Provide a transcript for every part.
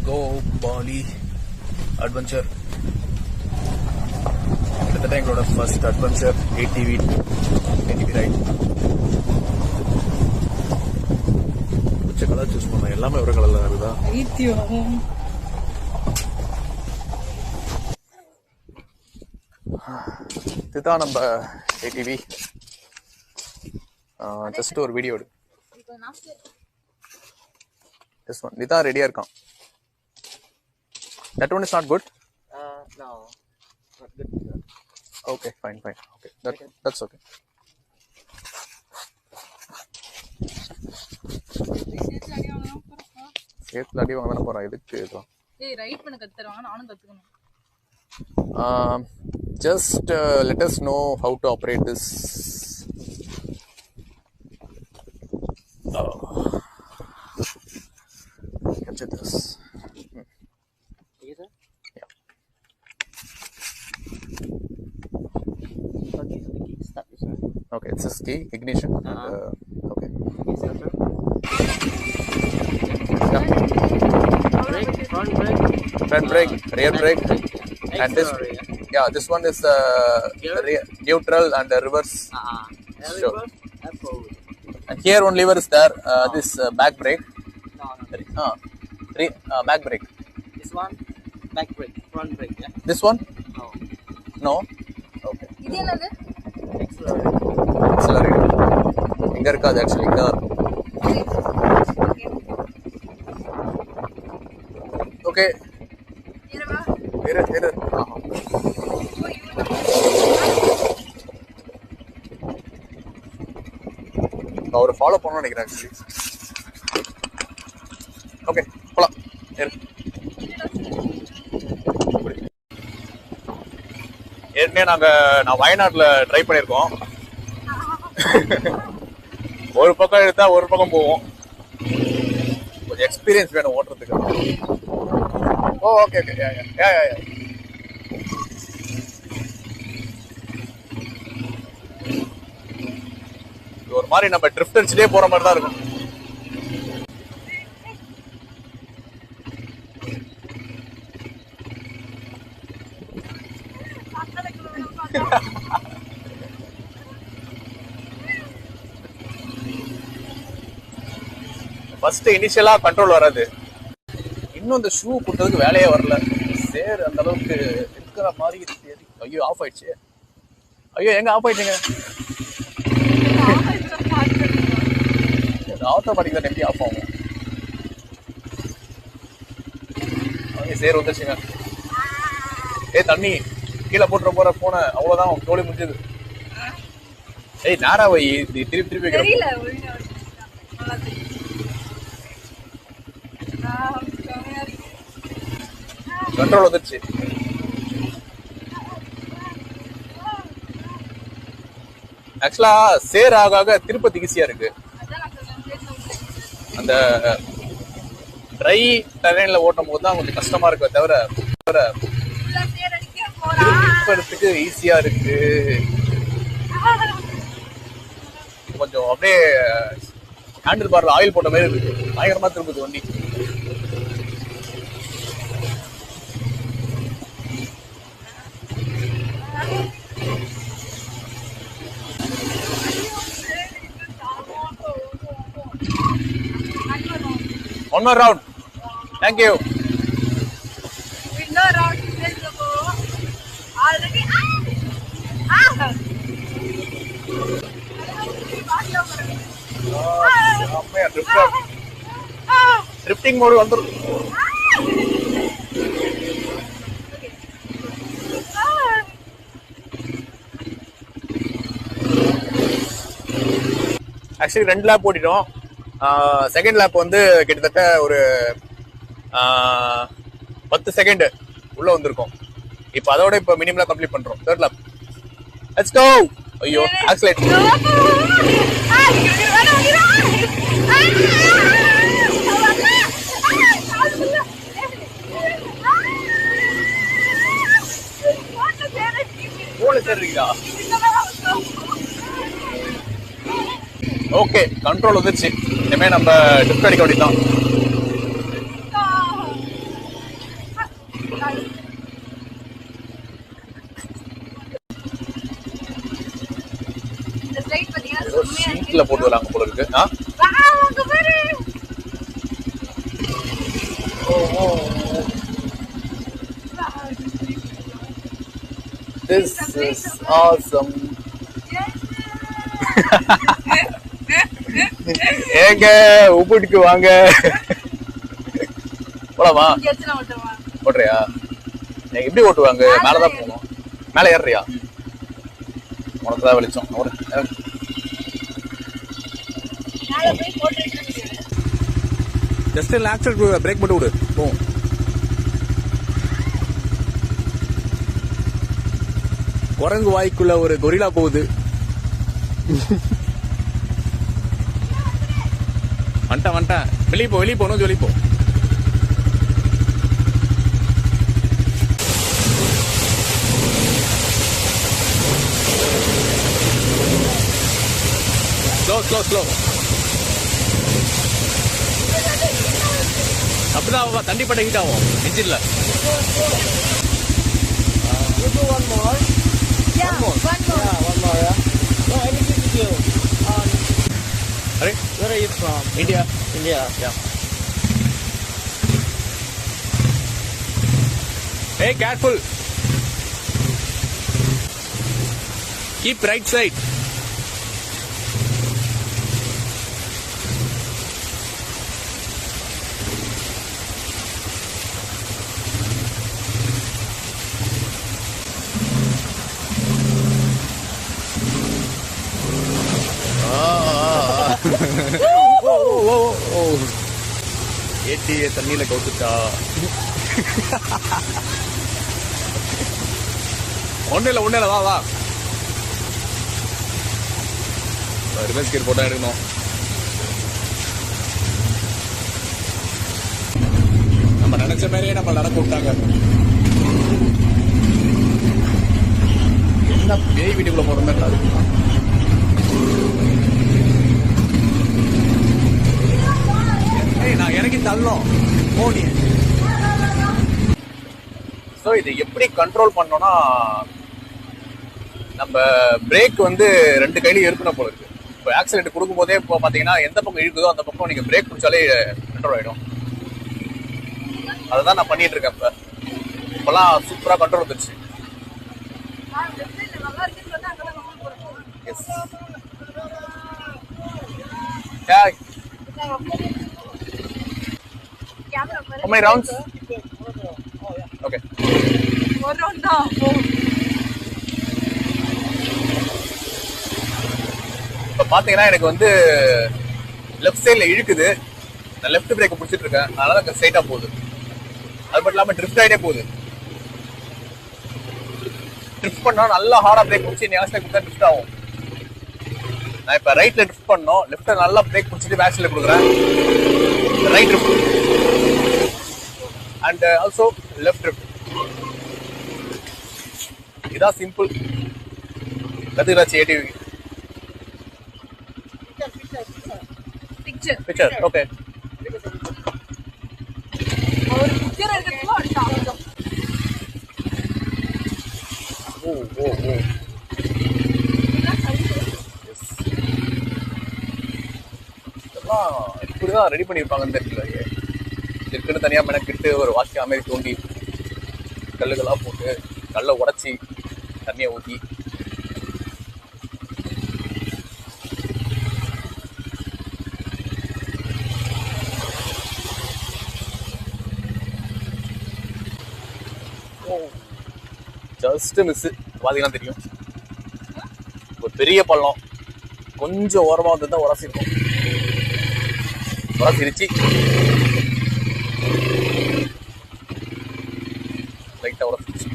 go Bali adventure. கிட்டத்தட்ட எங்களோட first adventure ATV right. பிடிச்ச கலர் சூஸ் பண்ண எல்லாமே ஒரு கலர்ல இருக்குதா? இதுதான் நம்ம ATV. ஜஸ்ட் ஒரு வீடியோ எடு. This one. Nita ready இருக்கான். That one is not good? No. Not good. Okay, fine. Okay. That's okay. சேத்துல அடி வாங்க போறோம். இதுக்கு இதுதான். ரைட் பண்ண கத்துறவாங்க, நானும் கத்துக்கணும். Just let us know how to operate this. Capture this. Either? Yeah. Okay, so the key start this one. Okay, it's just key ignition. And, okay. Yeah. Brake, front brake, rear brake, and this. Accelerator. Yeah, this one is neutral and reverse. Sure. Reverse, that's forward. And here one lever is there. This back brake. No. Back brake. This one, back brake, front brake, yeah? This one? No. No. Okay. இது என்னது? Accelerator. இங்க இருக்காது actually இங்க தான் இருக்கும். Okay. இரவா? இரு. அவரை ஃபாலோ பண்ணணும்னு நினைக்கிறேன் ஆக்சுவலி. ஓகே போலாம். ஏற்கனவே நான் வயநாட்டில் ட்ரை பண்ணியிருக்கோம். ஒரு பக்கம் எடுத்தா ஒரு பக்கம் போவோம். கொஞ்சம் எக்ஸ்பீரியன்ஸ் வேணும் ஓட்டுறதுக்கு. ஓகே ஒரு மாதிரி நம்ம ட்ரிஃப்ட் அடிச்சுட்டே போற மாதிரி தான் இருக்கும். ஃபர்ஸ்ட் இனிஷியலா கண்ட்ரோல் வராது. இன்னும் இந்த ஷூ போட்டதுக்கு வேலையே வரல. சேர் அந்த அளவுக்கு இருக்கிற மாதிரி இருக்கு. ஐயோ ஆஃப் ஆயிடுச்சு. ஐயோ எங்க ஆஃப் ஆயிடுச்சுங்க? ஆட்டோமேட்டிக் தான் எப்படி ஆஃப் ஆகும்? சேர் வந்துச்சுங்க. தண்ணி கீழே போட்டுற போற போன அவ்வளவுதான் தோழி முடிஞ்சது. நேரா வை திருப்பி கண்ட்ரோல் வந்துருச்சு. ஆக்சுவலா சேர் ஆக திருப்பதி ஈஸியா இருக்கு. அந்த ட்ரை டெரெயின்ல ஓட்டும் போது தான் கொஞ்சம் கஷ்டமா இருக்கு. தவிர திருப்பறதுக்கு ஈஸியா இருக்கு. கொஞ்சம் அப்படியே ஹேண்டில் பார்ல ஆயில் போட்ட மாதிரி இருக்கு. பயங்கரமா திரும்புது வண்டி. One more round. Thank you. Winner round. Already. Drifting mode வந்துரும். ஆக்சுவலி 2 லேப் ஓட்டிட்டோம். செகண்ட் லேப் வந்து கிட்டத்தட்ட ஒரு 10 செகண்ட் உள்ள வந்திருக்கோம். இப்போ அதோட இப்போ மினிமலா கம்ப்ளீட் பண்றோம். Third lab. Let's go. ஐயோ ஆக்சிலேட். போல சரிங்களா? ஓகே கண்ட்ரோல் வந்துருச்சு. இனிமே நம்ம ட்ரிஃப்ட் அடிக்க வேண்டியதான். ஏதோ ஷீட்ல போட்டு வராங்க போல இருக்கு. This is awesome. ஏங்க உப்புட்டுக்கு வாங்க. போலாமா? ஓட்டுறியா? எப்படி ஓட்டுவாங்க? மேலதான் போகணும். மேல ஏறியா? உனக்குதான் வெளிச்சம். ஜஸ்ட் ஆக்சிடென்ட் பிரேக் மட்டும் விடு. போகும். குரங்கு வாய்க்குள்ள ஒரு கொரிலா போகுது. வந்துட்டேன். வெளியே போகணும். வெளியே போ. ஸ்லோ. அப்படிதான் தண்ணி பட்ட ஹீட் ஆகும் இன்ஜின்ல. One more. Yeah, one more. Yeah, one more. Yeah. No, anything to do. Are Where are you from? India. India. Yeah. Hey, careful. Keep right side. ஏட்டிய தண்ணியில கவுத்துட்டா. ஒண்ணு இல்ல வா. ரிவர்ஸ் கியர் போட்டா எடுக்கணும். நம்ம நினைச்ச மாதிரியே நம்ம நடக்க விட்டாங்க. என்ன பேய் வீட்டுக்குள்ள போற மாதிரி இருக்கு. நான் இறங்கி தள்ளணும். ஸோ இது எப்படி கண்ட்ரோல் பண்ணோம்னா, நம்ம பிரேக் வந்து 2 கையிலையும் இருக்கணும் போல இருக்கு. இப்போ ஆக்சிடென்ட் கொடுக்கும் போதே இப்போ பார்த்தீங்கன்னா எந்த பக்கம் இழுக்குதோ அந்த பக்கம் நீங்கள் பிரேக் பிடிச்சாலே கண்ட்ரோல் ஆகிடும். அதை தான் நான் பண்ணிட்டு இருக்கேன். இப்போலாம் சூப்பராக கண்ட்ரோல் வந்துருச்சு. S. How many rounds? Okay. One round தான். இப்போ பார்த்தீங்கன்னா எனக்கு வந்து லெஃப்ட் சைடில் இழுக்குது. நான் லெஃப்ட் பிரேக்கை பிடிச்சிட்டு இருக்கேன். அதனால தான் ஸ்ட்ரைட்டாக போகுது. அது மட்டும் இல்லாமல் ட்ரிஃப்ட் ஆகிட்டே போகுது. ட்ரிஃப்ட் பண்ணால் நல்லா ஹார்டாக பிரேக் பிடிச்சி நேஷனல் கொடுத்தா ட்ரிஃப்ட் ஆகும். நான் இப்போ ரைட்டில் ட்ரிஃப்ட் பண்ணோம். லெஃப்ட்டில் நல்லா பிரேக் பிடிச்சிட்டு பேக்ஸில் கொடுக்குறேன். Right drift and also left drift. இதான் சிம்பிள். கத்துக்கிறாச்சு ஏடிவி. Picture okay. ஒரு பிக்சர் எடுக்கிறதுல அடுத்த ஆகும். ஓ இதெல்லாம் இப்படிதான் ரெடி பண்ணியிருப்பாங்கன்னு தெரியல. இருக்குன்னு தனியாக மெனக்கிட்டு ஒரு வாக்கியம் மாதிரி தோண்டி கல்லுகளாக போட்டு கல்லை உடச்சி தண்ணியை ஊற்றி ஜஸ்ட் மிஸ்ஸு. பார்த்தீங்கன்னா தெரியும் ஒரு பெரிய பள்ளம் கொஞ்சம் ஓரமாக வந்து தான் உரசிருக்கும். உரசிருச்சு லைட்டாக உரசிருச்சு.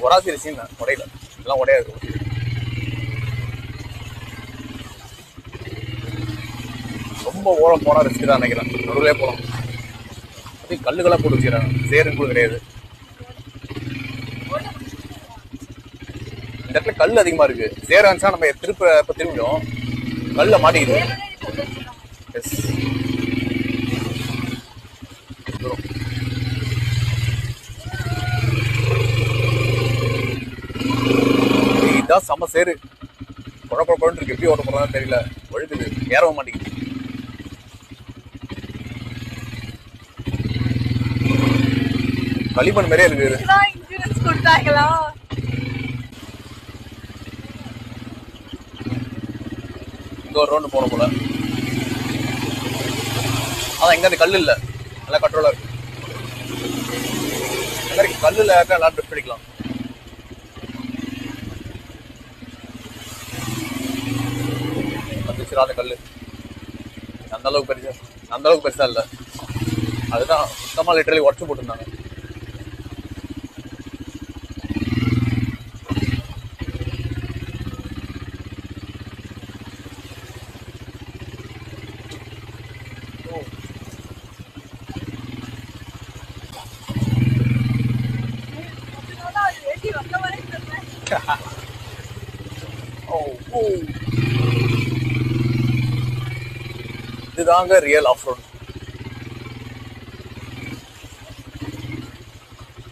உராசிருச்சுன்னு உடையில இதெல்லாம் உடையாது. ரொம்ப ஓரம் போனால் ரிஸ்க் தான் நினைக்கிறேன். நடுவிலே போகலாம். அதே கல்லுகளாக போட்டு வச்சுக்கிறாங்க. சேருன்னு கூட கிடையாது. இந்த இடத்துல கல் அதிகமாக இருக்கு. சேர இருந்துச்சா நம்ம திரும்பிடும் கல்ல மாட்டிக்குது. எஸ் இதுதான் செம சேரு. குழப்பம் இருக்கு, எப்படி ஓட்ட போறதான்னு தெரியல. ஒழுகுது, ஏறவும் மாட்டேங்குது. களிமண் மாதிரியே இருக்குது. இன்சூரன்ஸ் கொடுத்தாங்களா? இங்க ஒரு ரவுண்டு போன போல. அதான் இங்க அந்த கல்லு இல்ல, நல்லா கண்ட்ரோலா இருக்கு. கல்லுல நல்லா ட்ரிப் அடிக்கலாம். வந்துச்சுரா அந்த கல்லு. அந்த அளவுக்கு பெருசா இல்ல. அதுதான் சுத்தமா லிட்டரலி உடச்சு போட்டுருந்தாங்க. இதுதாங்க ரியல் ஆஃப் ரோட்.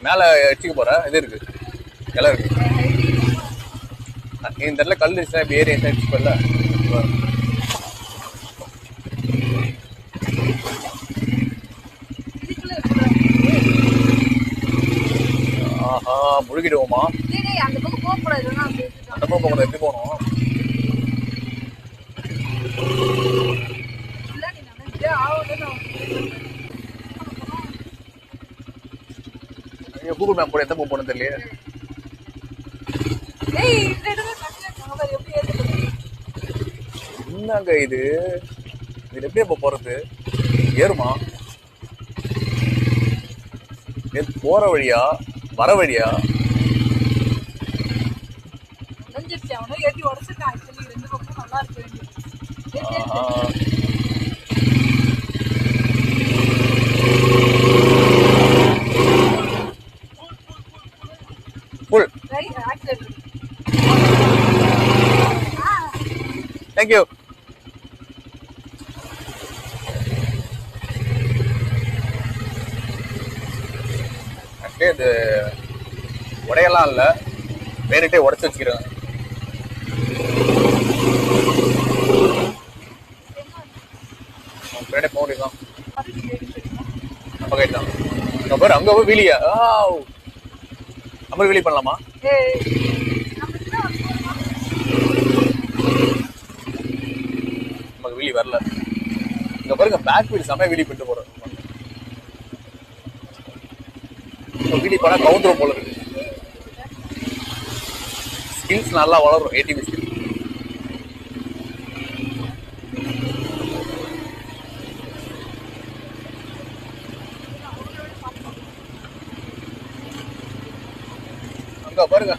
மேல எச்சிக்க போற இது இருக்கு, இலை இருக்கு. இந்த இடத்துல கல் இப்படி ஏறி போல. ஆஹா, முழுகிடுவோமா? அந்த பக்கம் போகக்கூடாது. அந்த பக்கம் போகக்கூடாது. எப்படி போகணும்? கூகுள் மேப் போட எந்த பக்கம் போகணும் தெரியல. என்னங்க இது எப்படி இப்ப போறது? ஏறுமா? போற வழியா வர வழியா? ஏற்றி உடச்சிருக்கான். ஆக்சுவலி ரெண்டு பக்கம் நல்லா இருக்கு. ஃபுல். Thank you. இது உடையெல்லாம் இல்ல, வேணுட்டே உடைச்சு வச்சுக்கிறேன். பின்னாடி போக முடியுமா? நம்ம கைட் தான். அங்க பாரு, அங்க போய் வீலியா? நம்ம வீலி பண்ணலாமா? நமக்கு வீலி வரல. இங்க பாருங்க, பேக் வீல் செம்ம வீலி பண்ணிட்டு போறோம். வீலி பண்ணா கவுண்டர் போல இருக்கு. ஸ்கில்ஸ் நல்லா வளரும். ATV skill. அங்க பாருங்க.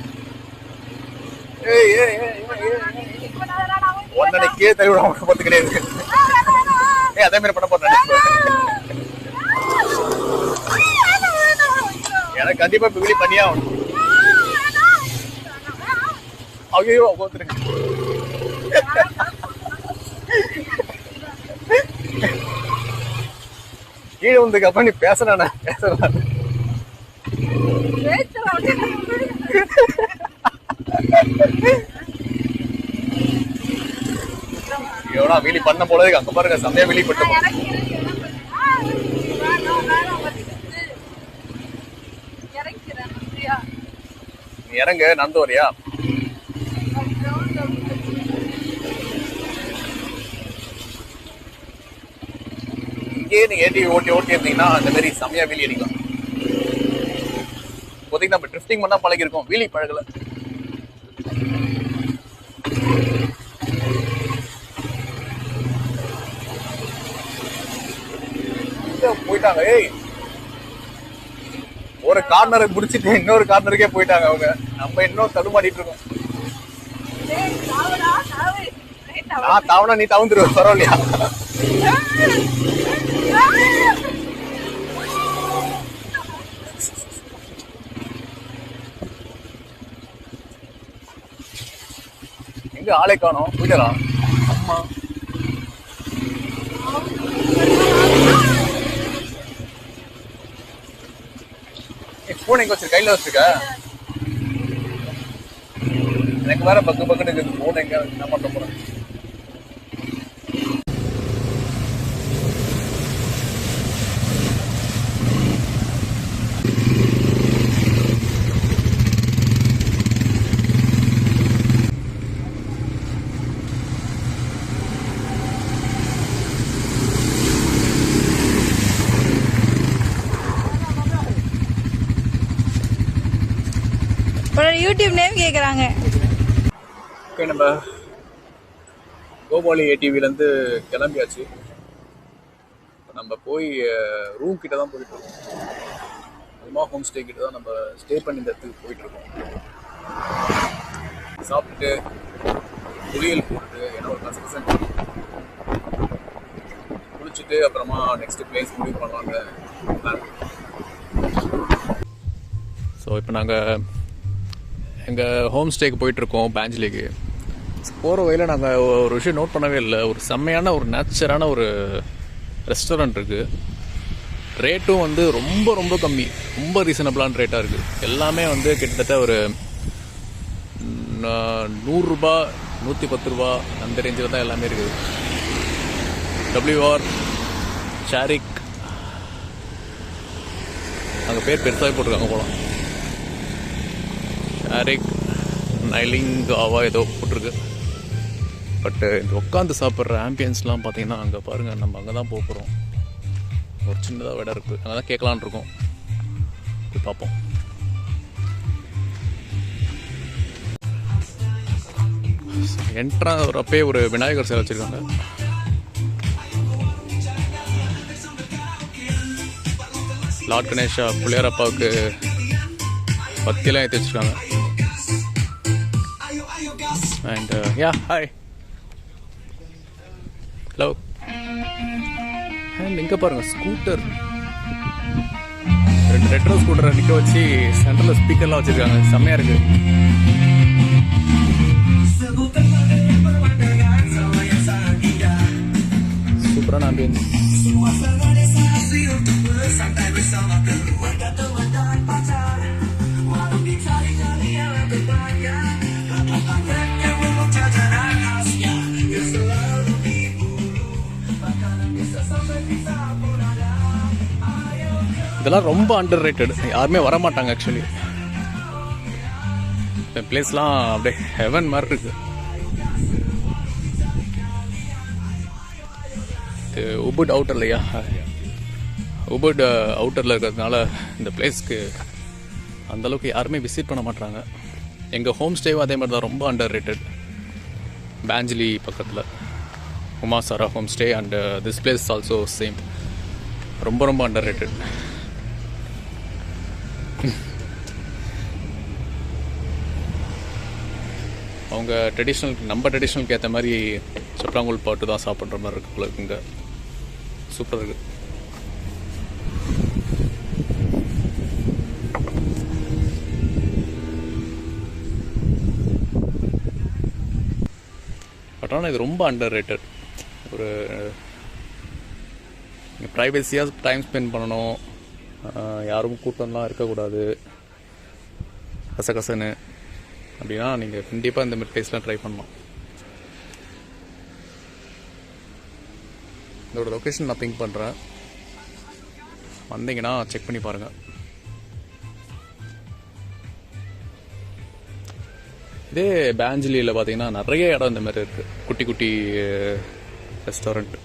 ஒன்னனை கீழே தள்ளி விட பத்து கிடையாது. அதே மாதிரி பண்ண போறேன். எனக்கு கண்டிப்பா இப்ப வீலி பண்ணியா ஆகணும். ஐயோ உட்காந்துருங்க. கீழே வந்ததுக்கு அப்புறம் நீ பேசுறானே எவ்வளோ வீலி பண்ண போல இருக்கு. அங்க பாருங்க, செம்மையா வீலி பண்ண. நீ இறங்க, நடந்து வரியா? இங்கே நீங்க ஏடி ஓட்டி இருந்தீங்கன்னா அந்த மாதிரி செம்மையா வீலி அடிக்கலாம். இப்போதைக்கு நம்ம ட்ரிஃப்டிங் பண்ணா பழகி இருக்கோம், வீலி பழகல. போயிட்டாங்க. ஏய், ஒரு கார்னரை முடிச்சுட்டு இன்னொரு கார்னருக்கே போயிட்டாங்க அவங்க. நம்ம இன்னும் தடுமாடிட்டு இருக்கோம். நான் தாவனா நீ தவந்துருவ, பரவாயில்லையா? எங்க ஆளே காணோம், போயிட்டா? அம்மா போன் எங்க வச்சிருக்க? கையில வச்சிருக்க? எனக்கு வேற பக்கு பக்குன்னு இருக்குது. ஃபோன் எங்க என்ன பண்ண போறேன். யூடியூப் நேம் கேக்குறாங்க. ஓகே, நம்ம கோபாலி ஏடிவிலேருந்து கிளம்பியாச்சு. நம்ம போய் ரூம் கிட்ட தான் போயிட்டு இருக்கோம். உமா ஹோம் ஸ்டே கிட்ட தான் நம்ம ஸ்டே பண்ணி இந்த இடத்துக்கு போயிட்டு இருக்கோம். சாப்பிட்டுட்டு குளியல் போட்டு ஏன்னா ஒரு கசகசன் குளிச்சுட்டு அப்புறமா நெக்ஸ்ட் பிளேஸ் முடிவு பண்ணலான்னு பிளான். ஸோ இப்போ நாங்கள் எங்கள் ஹோம் ஸ்டேக்கு போயிட்டுருக்கோம் பேஞ்சிலேக்கு. போகிற வழியில் நாங்கள் ஒரு விஷயம் நோட் பண்ணவே இல்லை. ஒரு செம்மையான ஒரு நேச்சரான ஒரு ரெஸ்டாரண்ட் இருக்குது. ரேட்டும் வந்து ரொம்ப ரொம்ப கம்மி, ரொம்ப ரீசனபிளான ரேட்டாக இருக்குது. எல்லாமே வந்து கிட்டத்தட்ட ஒரு 100 ரூபா 110 ரூபா அந்த ரேஞ்சில் தான் எல்லாமே இருக்குது. WR ஷாரிக் அங்கே பேர் பெருசாகவே போட்டிருக்காங்க போகலாம். ஷாரிக் நைலிங்காவா ஏதோ போட்டிருக்கு. பட்டு இந்த உட்காந்து சாப்பிட்ற ஆம்பியன்ஸ்லாம் பார்த்தீங்கன்னா அங்கே பாருங்கள், நம்ம அங்கே தான் போக போகிறோம். ஒரு சின்னதாக இடம் இருக்குது, அங்கே தான் கேட்கலான் இருக்கோம். போய் பார்ப்போம். என்ட்ரா வரப்பே ஒரு விநாயகர் சிலை வச்சுருக்காங்க. லார்ட் கணேஷா பிள்ளையாரப்பாவுக்கு பத்தியெல்லாம் ஏற்றி வச்சுருக்காங்க. And hi hello. அண்ட் இங்கே பாருங்கள் ஸ்கூட்டர், 2 ரெட்ரோ ஸ்கூட்டரை நிற்க வச்சு சென்டரில் ஸ்பீக்கர்லாம் வச்சுருக்காங்க. செம்மையாக இருக்குது. சூப்பரான ஆம்பியன்ஸ். இதெல்லாம் ரொம்ப அண்டர் ரேட்டட், யாருமே வரமாட்டாங்க. ஆக்சுவலி இந்த பிளேஸ்லாம் அப்படியே ஹெவன் மாதிரி இருக்கு. உபுட் அவுட்டர்லையா, உபுட் அவுட்டரில் இருக்கிறதுனால இந்த பிளேஸ்க்கு அந்தளவுக்கு யாருமே விசிட் பண்ண மாட்டாங்க. எங்கள் ஹோம் ஸ்டேவும் அதே மாதிரி தான், ரொம்ப அண்டர் ரேட்டட். பேஞ்சிலி பக்கத்தில் உமாசாரா home stay and this place also same. ரொம்ப ரொம்ப அண்டர் ரேட்டட். அவங்க நம்ம ட்ரெடிஷ்னலுக்கு ஏற்ற மாதிரி சப்ளாங்கூல் பாட்டு தான் சாப்பிட்ற மாதிரி இருக்கு போல இருக்குங்க. சூப்பராக இருக்குது. பட் ஆனால் இது ரொம்ப அண்டர் ரேட்டட். ஒரு ப்ரைவசியாக டைம் ஸ்பெண்ட் பண்ணணும், யாரும் கூட்டம்லாம் இருக்கக்கூடாது, கசகசன்னு அப்படின்னா நீங்கள் கண்டிப்பாக இந்த மாதிரி பிளேஸ்லாம் ட்ரை பண்ணலாம். இதோட லொக்கேஷன் நான் பிங்க் பண்ணுறேன், வந்தீங்கன்னா செக் பண்ணி பாருங்கள். இதே பேஞ்சிலியில் பார்த்தீங்கன்னா நிறைய இடம் இந்த மாதிரி இருக்குது, குட்டி குட்டி ரெஸ்டாரண்ட்.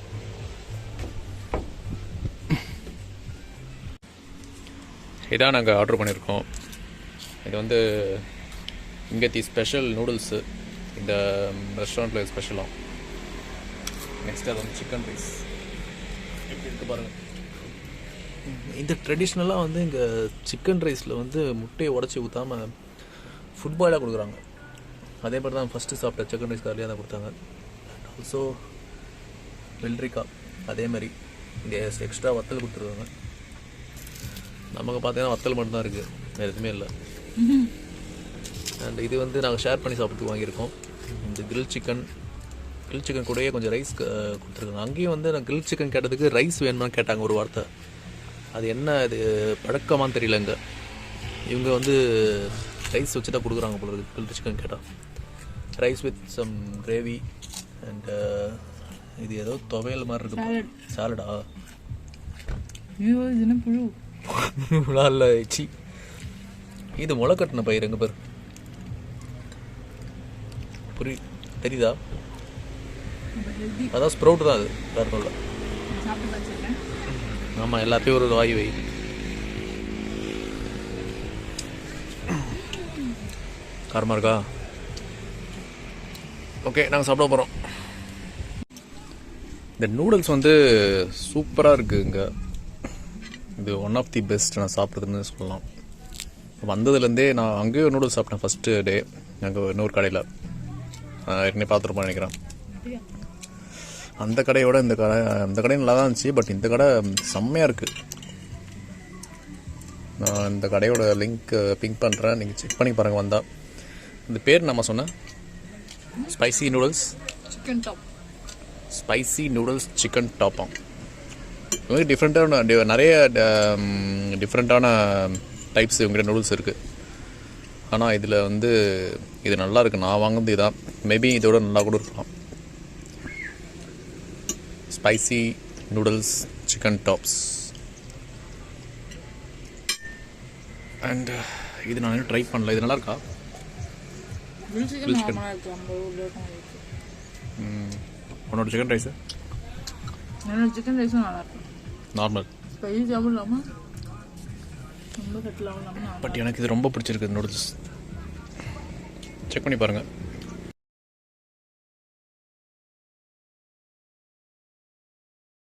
இதான் நாங்கள் ஆர்டர் பண்ணியிருக்கோம். இது வந்து இங்கே ஸ்பெஷல் நூடுல்ஸு இந்த ரெஸ்டாரண்ட்டில் ஸ்பெஷலாக. நெக்ஸ்ட் அது வந்து சிக்கன் ரைஸ் எப்படி இருக்குது பாருங்கள். இந்த ட்ரெடிஷ்னலாக வந்து இங்கே சிக்கன் ரைஸில் வந்து முட்டையை உடச்சி ஊற்றாமல் ஃபுட்பாலாக கொடுக்குறாங்க. அதே மாதிரி தான் ஃபஸ்ட்டு சாப்பிட்ட சிக்கன் ரைஸ் காலையாக தான் கொடுத்தாங்க. ஆல்சோ வெள்ளரிக்காய் அதே மாதிரி இங்கே எக்ஸ்ட்ரா வத்தல் கொடுத்துருக்காங்க. நமக்கு பார்த்தீங்கன்னா வத்தல் மட்டும்தான் இருக்குது, வேறு எதுவுமே இல்லை. அண்ட் இது வந்து நாங்கள் ஷேர் பண்ணி சாப்பிட்டு வாங்கியிருக்கோம். இந்த கிரில் சிக்கன் கூடயே கொஞ்சம் ரைஸ் கொடுத்துருக்காங்க. அங்கேயும் வந்து நான் கிரில் சிக்கன் கேட்டதுக்கு ரைஸ் வேணுமான்னு கேட்டாங்க ஒரு வார்த்தை. அது என்ன இது பழக்கமானு தெரியல. இங்கே இவங்க வந்து ரைஸ் வச்சு தான் கொடுக்குறாங்க போல இருக்குது கிரில் சிக்கன் கேட்டால். Rice with some gravy and இது ஏதோ துவையல் மாதிரி இருக்கு. சாலடா? ஐயோ இது என்ன புழு? இல்லை சி, இது முளை கட்டின பயிர். எங்கே பேர் தெரியுதா? அதான் ஸ்ப்ரவுட் தான். அது வேறு ஒன்றும் இல்லை. சாப்பிட்டு வச்சிருக்கேன். ஆமாம், எல்லாத்தையும் ஒரு வாய் வை. காரமாக இருக்கா? ஓகே, நாங்கள் சாப்பிட போகிறோம். இந்த நூடுல்ஸ் வந்து சூப்பராக இருக்குது இங்கே. இது ஒன் ஆஃப் தி பெஸ்ட் நான் சாப்பிட்றதுன்னு சொல்லலாம். வந்ததுலேருந்தே நான் அங்கேயே நூடுல்ஸ் சாப்பிட்டேன் ஃபஸ்ட்டு டே. அங்கே இன்னொரு கடையில் ஏற்கனவே பார்த்துருப்போம் நினைக்கிறேன். அந்த கடையோட இந்த கடை, அந்த கடை நல்லா தான் இருந்துச்சு. பட் இந்த கடை செம்மையாக இருக்குது. நான் இந்த கடையோட லிங்க் பிங்க் பண்ணுறேன், நீங்கள் செக் பண்ணி பாருங்கள் வந்தால். இந்த பேர் நம்ம சொன்னேன், spicy noodles chicken top. Spicy noodles chicken டாப்பாம். இது மாதிரி டிஃப்ரெண்ட்டான நிறைய டிஃப்ரெண்ட்டான டைப்ஸ் இவங்ககிட்ட நூடுல்ஸ் இருக்குது. ஆனால் இதில் வந்து இது நல்லா இருக்குது. நான் வாங்குறது இதான். மேபி இதோட நல்லா கூட இருக்கலாம். Spicy noodles chicken tops. And இது நான் ட்ரை பண்ணல. இது நல்லா இருக்கா? உன்னோட சிக்கன் ரைஸு? என்னோட சிக்கன் ரைஸும் நல்லா இருக்கும். நார்மல் ஸ்பைஸியாகவும் இல்லாமல் ரொம்ப கட்டிலாகவும் இல்லாமல். பட் எனக்கு இது ரொம்ப பிடிச்சிருக்கு நூடுல்ஸ். செக் பண்ணி பாருங்கள்.